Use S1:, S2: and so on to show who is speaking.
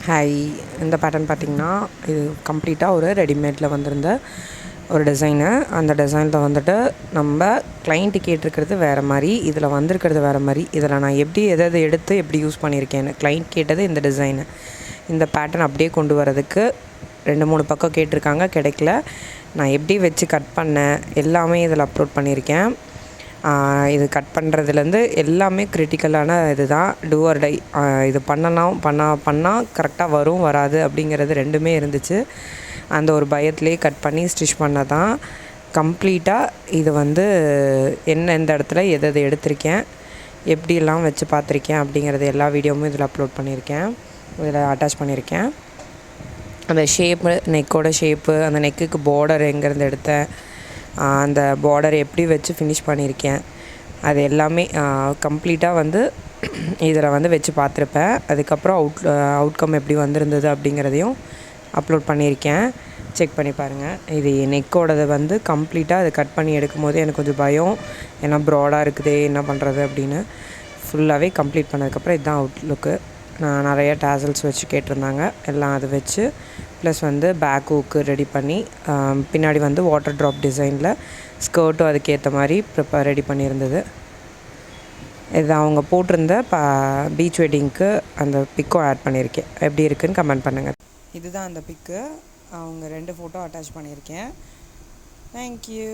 S1: Hi, இந்த pattern பார்த்திங்கன்னா இது கம்ப்ளீட்டாக ஒரு ரெடிமேடில் வந்திருந்த ஒரு டிசைனு. அந்த டிசைனில் வந்துட்டு நம்ம கிளைண்ட்டு கேட்டிருக்கிறது வேறு மாதிரி, இதில் வந்திருக்கிறது வேறு மாதிரி. இதில் நான் எப்படி எதை எடுத்து எப்படி யூஸ் பண்ணியிருக்கேன்னு, கிளைண்ட் கேட்டது இந்த டிசைனு. இந்த பேட்டர்ன் அப்படியே கொண்டு வரதுக்கு 2-3 பக்கம் கேட்டிருக்காங்க, கிடைக்கல. நான் எப்படி வச்சு கட் பண்ணேன் எல்லாமே இதில் அப்லோட் பண்ணியிருக்கேன். இது கட் பண்ணுறதுலேருந்து எல்லாமே கிரிட்டிக்கலான இது தான். Do or die. இது பண்ணால் கரெக்டாக வரும் வராது அப்படிங்கிறது ரெண்டுமே இருந்துச்சு. அந்த ஒரு பயத்துலேயே கட் பண்ணி ஸ்டிச் பண்ண தான். கம்ப்ளீட்டாக இது எந்த இடத்துல எது எடுத்திருக்கேன், எப்படியெல்லாம் வச்சு பார்த்துருக்கேன் அப்படிங்கிறது எல்லா வீடியோவும் இதில் அப்லோட் பண்ணியிருக்கேன், இதில் அட்டாச் பண்ணியிருக்கேன். அந்த ஷேப்பு, நெக்கோட ஷேப்பு, அந்த நெக்குக்கு பார்டர் எங்கேருந்து எடுத்தேன், அந்த பார்டர் எப்படி வச்சு ஃபினிஷ் பண்ணியிருக்கேன், அது எல்லாமே கம்ப்ளீட்டாக இதில் வச்சு பார்த்துருப்பேன். அதுக்கப்புறம் அவுட்கம் எப்படி வந்திருந்தது அப்படிங்கிறதையும் அப்லோட் பண்ணியிருக்கேன். செக் பண்ணி பாருங்கள். இது நெக்கோடது கம்ப்ளீட்டாக அது கட் பண்ணி எடுக்கும் போது எனக்கு கொஞ்சம் பயம், ஏன்னா ப்ராடாக இருக்குது என்ன பண்ணுறது அப்படின்னு. ஃபுல்லாகவே கம்ப்ளீட் பண்ணதுக்கப்புறம் இதுதான் அவுட்லுக்கு. நான் நிறைய டேசல்ஸ் வச்சு கேட்டிருந்தாங்க, எல்லாம் அது வச்சு ப்ளஸ் பேக் ஹூக்கு ரெடி பண்ணி பின்னாடி வாட்டர் ட்ராப் டிசைனில் ஸ்கர்ட்டும் அதுக்கேற்ற மாதிரி ரெடி பண்ணியிருந்தது. இது அவங்க போட்டிருந்த பீச் வெட்டிங்க்கு அந்த பிக்கும் ஆட் பண்ணியிருக்கேன். எப்படி இருக்குதுன்னு கமெண்ட் பண்ணுங்கள். இதுதான் அந்த பிக்கு. அவங்க 2 ஃபோட்டோ அட்டாச் பண்ணியிருக்கேன். தேங்க்யூ.